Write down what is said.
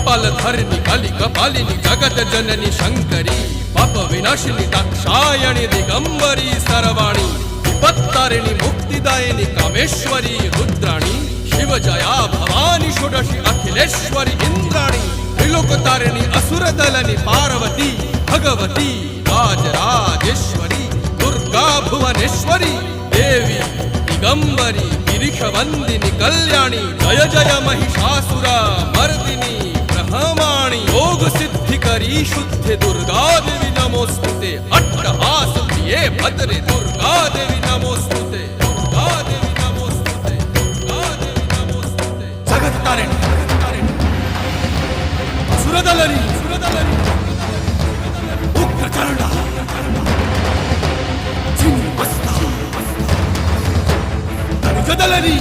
कपालधरिणि कलि कपालिनि जगत जननी शंकरी पाप विनाशिनी दाक्षायणी दिगंबरी सर्वाणी विपत्तारिणी मुक्तिदायिनी कामेश्वरी रुद्राणी शिव जया भवानी षोडशी अखिलेश्वरी इंद्राणी त्रिलोकतारिणी असुरदलनि पार्वती भगवती राजराजेश्वरी दुर्गा भुवनेश्वरी देवी दिगंबरी गिरिशवंदिनी कल्याणी जय जय महिषासुर मर्दिनी ब्रह्माणी योग सिद्धिकरी शुद्धि दुर्गा देवी नमोस्तुते अट्टहास प्रिये भद्रे दुर्गा देवी नमोस्तुते दुर्गा देवी नमोस्तुते दुर्गा देवी नमोस्तुते जगत तारिणी सुरदलनी उग्रचरणा चिन्मस्ता जदलनी